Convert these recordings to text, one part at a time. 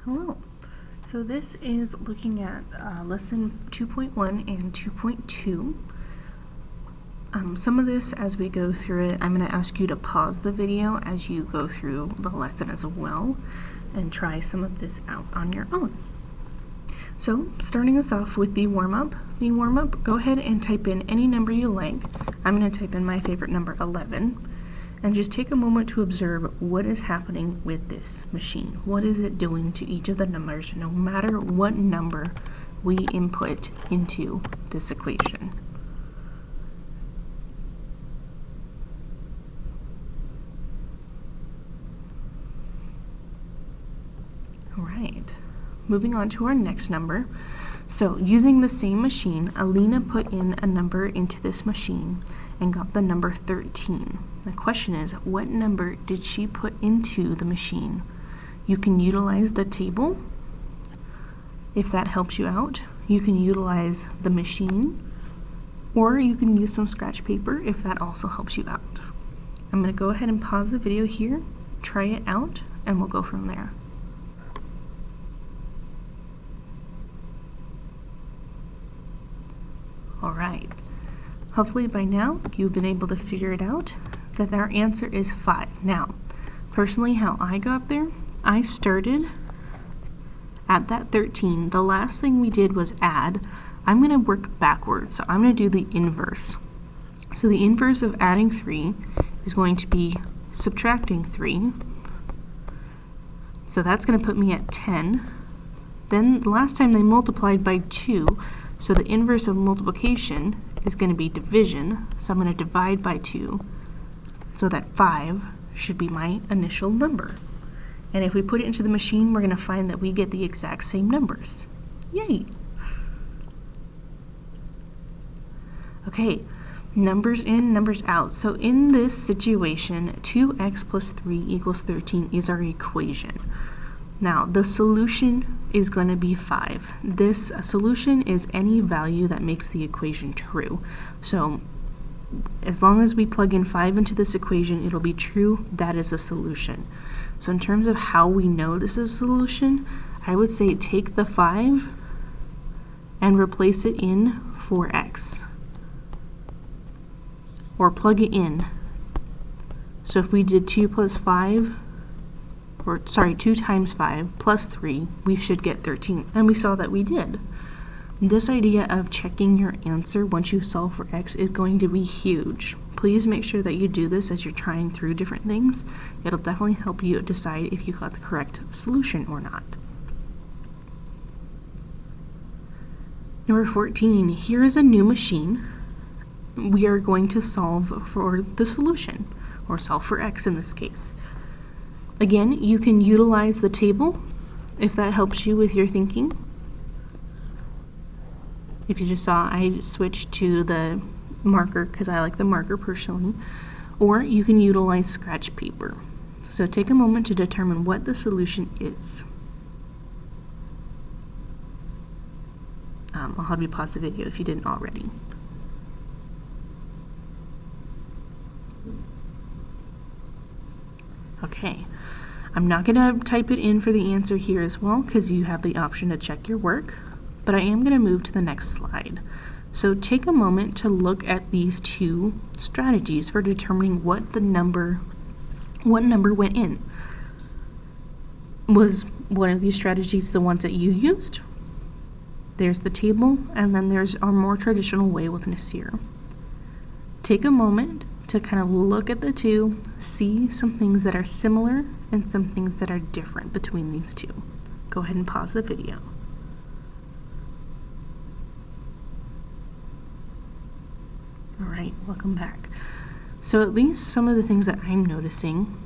Hello. So this is looking at lesson 2.1 and 2.2. Some of this, as we go through it, I'm going to ask you to pause the video as you go through the lesson as well and try some of this out on your own. So starting us off with the warm-up. Go ahead and type in any number you like. I'm going to type in my favorite number, 11. And just take a moment to observe what is happening with this machine. What is it doing to each of the numbers, no matter what number we input into this equation. All right, moving on to our next number. So using the same machine, Alina put in a number into this machine and got the number 13. The question is, what number did she put into the machine? You can utilize the table if that helps you out. You can utilize the machine, or you can use some scratch paper if that also helps you out. I'm going to go ahead and pause the video here, try it out, and we'll go from there. All right. Hopefully by now you've been able to figure it out that our answer is 5. Now, personally how I got there, I started at that 13. The last thing we did was add. I'm going to work backwards, so I'm going to do the inverse. So the inverse of adding 3 is going to be subtracting 3. So that's going to put me at 10. Then last time they multiplied by 2, so the inverse of multiplication is going to be division, so I'm going to divide by 2, so that 5 should be my initial number. And if we put it into the machine, we're going to find that we get the exact same numbers. Yay! Okay, numbers in, numbers out. So in this situation, 2x plus 3 equals 13 is our equation. Now, the solution is going to be 5. This solution is any value that makes the equation true. So, as long as we plug in 5 into this equation, it'll be true. That is a solution. So in terms of how we know this is a solution, I would say take the 5 and replace it in for x. Or plug it in. So if we did 2 plus 5, 2 times 5 plus 3, we should get 13. And we saw that we did. This idea of checking your answer once you solve for x is going to be huge. Please make sure that you do this as you're trying through different things. It'll definitely help you decide if you got the correct solution or not. Number 14, here is a new machine. We are going to solve for the solution, or solve for x in this case. Again, you can utilize the table if that helps you with your thinking. If you just saw, I switched to the marker because I like the marker personally. Or you can utilize scratch paper. So take a moment to determine what the solution is. I'll have you pause the video if you didn't already. Okay. I'm not going to type it in for the answer here as well because you have the option to check your work, but I am going to move to the next slide. So take a moment to look at these two strategies for determining what number went in. Was one of these strategies the ones that you used? There's the table, and then there's our more traditional way with Nasir. Take a moment to kind of look at the two, see some things that are similar and some things that are different between these two. Go ahead and pause the video. All right, welcome back. So at least some of the things that I'm noticing,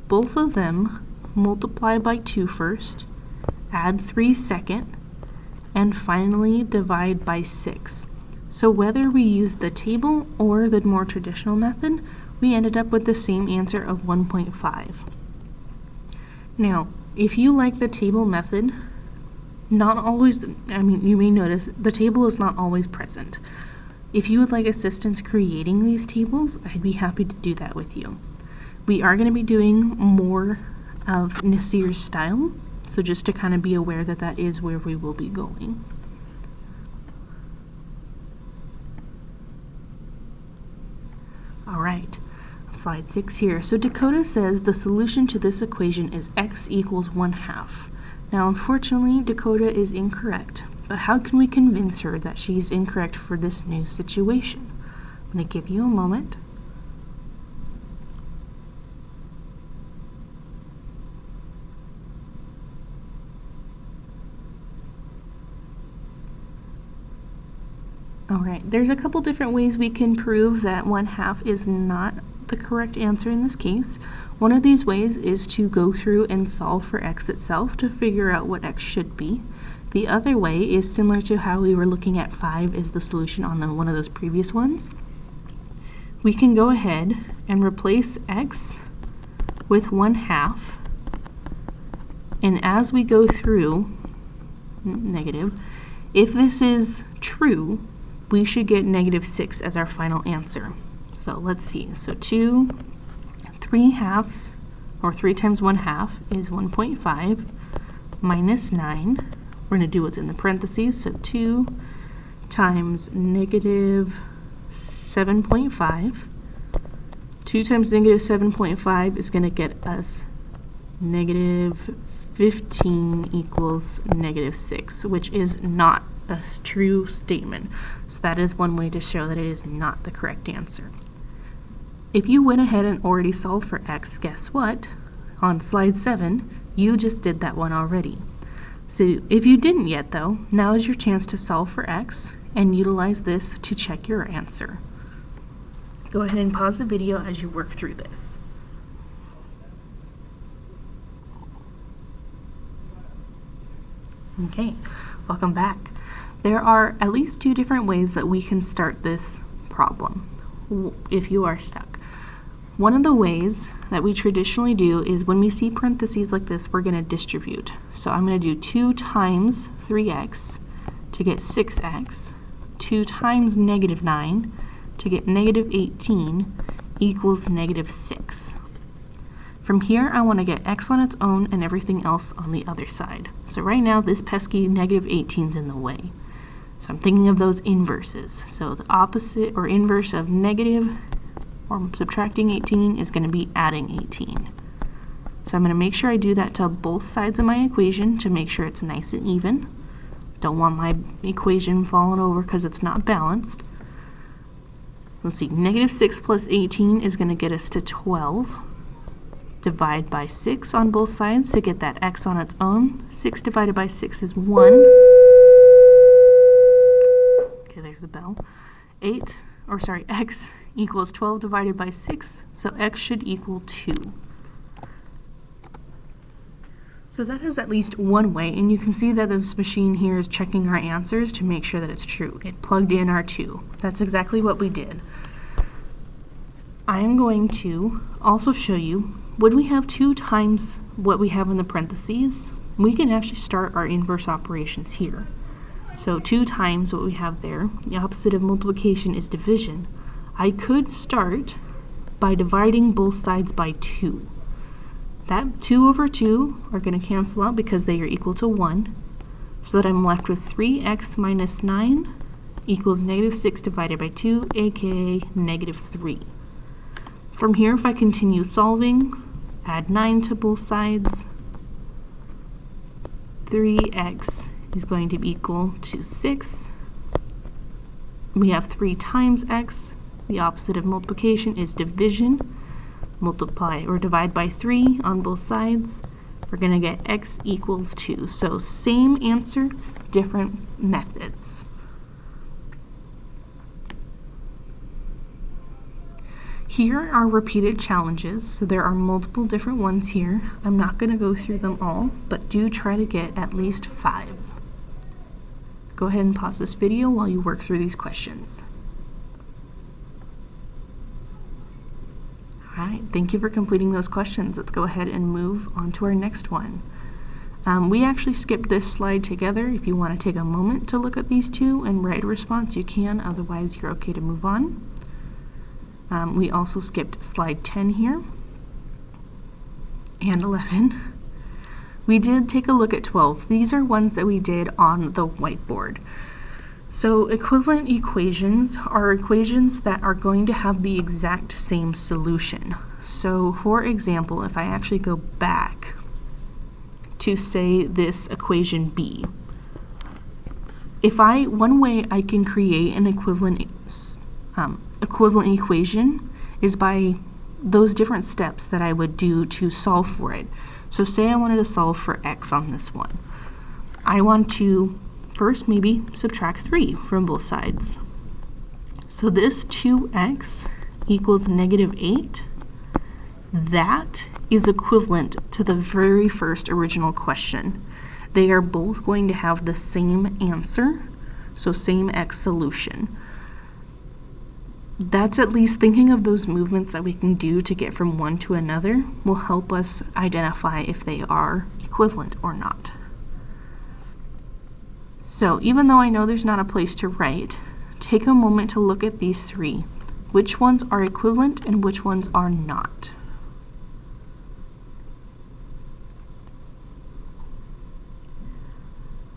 both of them multiply by 2 first, add 3 second, and finally divide by 6. So whether we use the table or the more traditional method, we ended up with the same answer of 1.5. Now, if you like the table method, not always, you may notice the table is not always present. If you would like assistance creating these tables, I'd be happy to do that with you. We are going to be doing more of Nasir's style, So just to kind of be aware that that is where we will be going. All right, slide 6 here. So Dakota says the solution to this equation is x equals 1/2. Now, unfortunately, Dakota is incorrect, but how can we convince her that she's incorrect for this new situation? I'm going to give you a moment. All right, there's a couple different ways we can prove that 1/2 is not the correct answer in this case. One of these ways is to go through and solve for x itself to figure out what x should be. The other way is similar to how we were looking at 5 is the solution on one of those previous ones. We can go ahead and replace x with 1/2, and as we go through negative, if this is true, we should get -6 as our final answer. So let's see. So 3/2, or 3 times 1/2 is 1.5 minus 9. We're going to do what's in the parentheses. So 2 times -7.5. 2 times -7.5 is going to get us -15 equals -6, which is not a true statement. So that is one way to show that it is not the correct answer. If you went ahead and already solved for x, guess what? On slide 7, you just did that one already. So if you didn't yet though, now is your chance to solve for x and utilize this to check your answer. Go ahead and pause the video as you work through this. Okay, welcome back. There are at least 2 different ways that we can start this problem if you are stuck. One of the ways that we traditionally do is when we see parentheses like this, we're going to distribute. So I'm going to do 2 times 3x to get 6x, 2 times -9 to get -18 equals -6. From here, I want to get x on its own and everything else on the other side. So right now, this pesky -18 is in the way. So I'm thinking of those inverses. So the opposite or inverse of negative or subtracting 18 is going to be adding 18. So I'm going to make sure I do that to both sides of my equation to make sure it's nice and even. Don't want my equation falling over because it's not balanced. Let's see, -6 plus 18 is going to get us to 12. Divide by 6 on both sides to get that x on its own. 6 divided by 6 is 1. Okay, there's the bell. X equals 12 divided by 6, so x should equal 2. So that is at least one way, and you can see that this machine here is checking our answers to make sure that it's true. It plugged in our 2. That's exactly what we did. I am going to also show you, when we have 2 times what we have in the parentheses, we can actually start our inverse operations here. So 2 times what we have there, the opposite of multiplication is division. I could start by dividing both sides by 2. That 2 over 2 are going to cancel out because they are equal to 1, so that I'm left with 3x minus 9 equals -6 divided by 2, aka -3. From here, if I continue solving, add 9 to both sides, 3x is going to be equal to 6. We have 3 times x. The opposite of multiplication is division. Multiply or divide by 3 on both sides. We're going to get x equals 2. So same answer, different methods. Here are repeated challenges, so there are multiple different ones here. I'm not going to go through them all, but do try to get at least 5. Go ahead and pause this video while you work through these questions. All right, thank you for completing those questions. Let's go ahead and move on to our next one. We actually skipped this slide together. If you want to take a moment to look at these 2 and write a response, you can. Otherwise, you're okay to move on. We also skipped slide 10 here and 11. we did take a look at 12. These are ones that we did on the whiteboard. So equivalent equations are equations that are going to have the exact same solution. So for example, if I actually go back to say this equation B, one way I can create an equivalent equation is by those different steps that I would do to solve for it. So say I wanted to solve for x on this one. I want to first maybe subtract 3 from both sides. So this 2x equals -8. That is equivalent to the very first original question. They are both going to have the same answer, so same x solution. That's at least thinking of those movements that we can do to get from one to another will help us identify if they are equivalent or not. So even though I know there's not a place to write, take a moment to look at these three. Which ones are equivalent and which ones are not?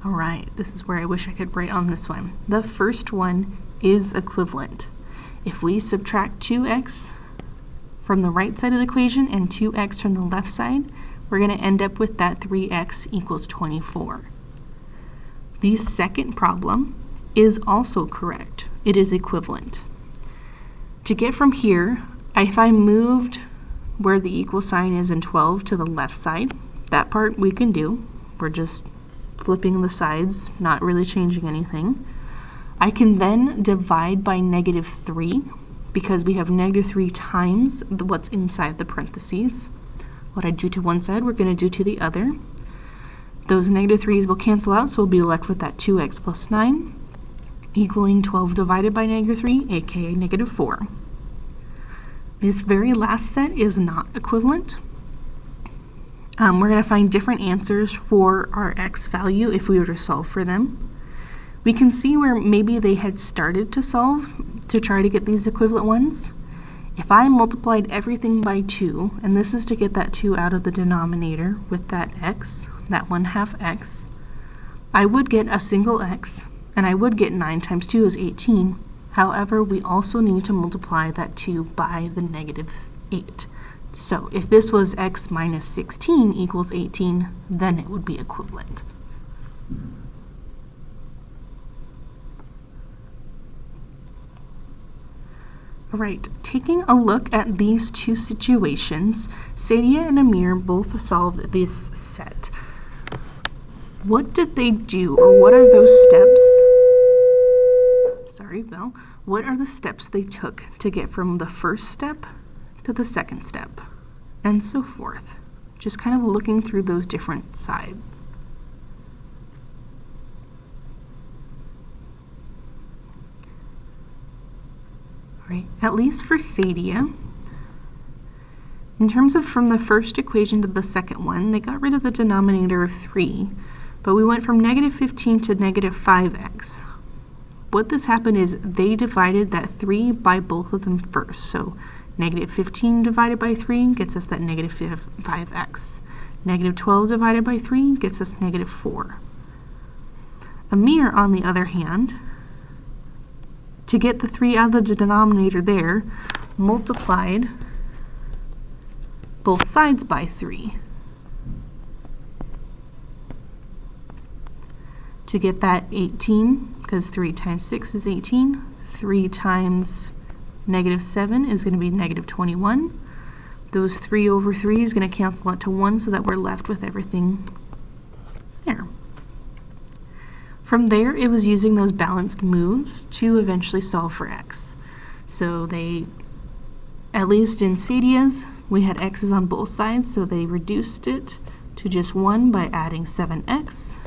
All right, this is where I wish I could write on this one. The first one is equivalent. If we subtract 2x from the right side of the equation and 2x from the left side, we're going to end up with that 3x equals 24. The second problem is also correct. It is equivalent. To get from here, if I moved where the equal sign is in 12 to the left side, that part we can do. We're just flipping the sides, not really changing anything. I can then divide by -3 because we have -3 times what's inside the parentheses. What I do to one side, we're going to do to the other. Those -3's will cancel out, so we'll be left with that 2x plus 9 equaling 12 divided by -3, aka -4. This very last set is not equivalent. We're going to find different answers for our x value if we were to solve for them. We can see where maybe they had started to solve to try to get these equivalent ones. If I multiplied everything by 2, and this is to get that 2 out of the denominator with that x, that 1/2 x, I would get a single x, and I would get 9 times 2 is 18. However, we also need to multiply that 2 by the -8. So if this was x minus 16 equals 18, then it would be equivalent. All right, taking a look at these two situations, Sadia and Amir both solved this set. What did they do, or what are those steps? Sorry, Belle. What are the steps they took to get from the first step to the second step, and so forth? Just kind of looking through those different sides. Right, at least for Sadia, in terms of from the first equation to the second one, they got rid of the denominator of 3, but we went from -15 to -5x. What this happened is they divided that 3 by both of them first. So -15 divided by 3 gets us that -5x. -12 divided by 3 gets us -4. Amir, on the other hand, to get the 3 out of the denominator there, multiplied both sides by 3. To get that 18, because 3 times 6 is 18, 3 times -7 is going to be -21. Those 3 over 3 is going to cancel out to 1 so that we're left with everything there. From there, it was using those balanced moves to eventually solve for x. So they, at least in Sadia's, we had x's on both sides, so they reduced it to just 1 by adding 7x.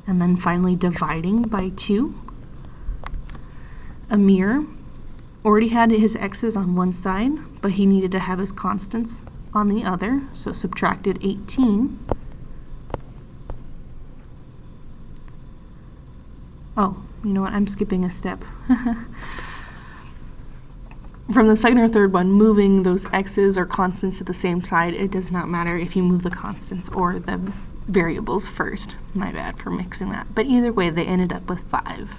And then finally dividing by 2. Amir already had his x's on one side, but he needed to have his constants on the other, so subtracted 18. Oh, you know what? I'm skipping a step. from the second or third one, moving those x's or constants to the same side, it does not matter if you move the constants or the variables first. My bad for mixing that. But either way, they ended up with 5.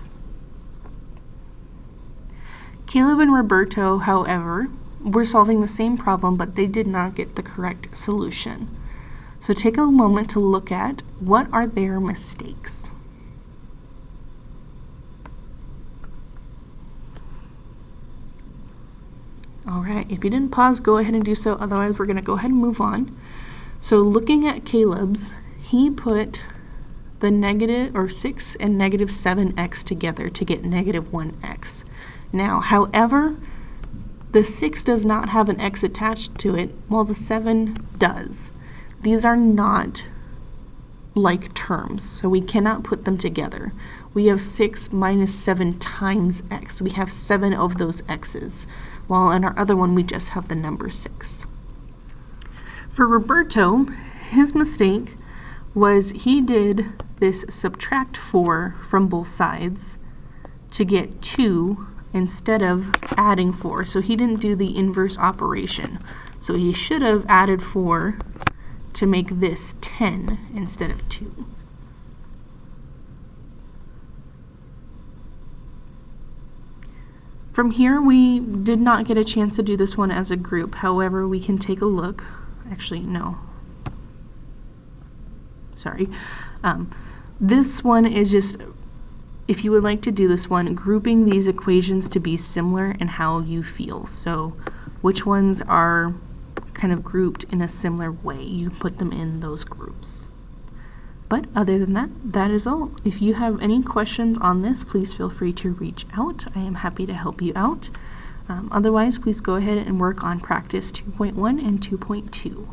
Caleb and Roberto, however, were solving the same problem, but they did not get the correct solution. So take a moment to look at what are their mistakes. All right, if you didn't pause, go ahead and do so. Otherwise, we're going to go ahead and move on. So looking at Caleb's, he put the negative or 6 and negative 7x together to get negative 1x. Now, however, the 6 does not have an x attached to it, while the 7 does. These are not like terms, so we cannot put them together. We have 6 minus 7 times x. We have 7 of those x's, while in our other one we just have the number 6. For Roberto, his mistake was he did this subtract 4 from both sides to get 2 instead of adding 4. So he didn't do the inverse operation. So he should have added 4 to make this 10 instead of 2. From here, we did not get a chance to do this one as a group. However, we can take a look. Actually, no. Sorry. This one is just, if you would like to do this one, grouping these equations to be similar in how you feel. So which ones are kind of grouped in a similar way. You put them in those groups. But other than that, that is all. If you have any questions on this, please feel free to reach out. I am happy to help you out. Otherwise, please go ahead and work on practice 2.1 and 2.2.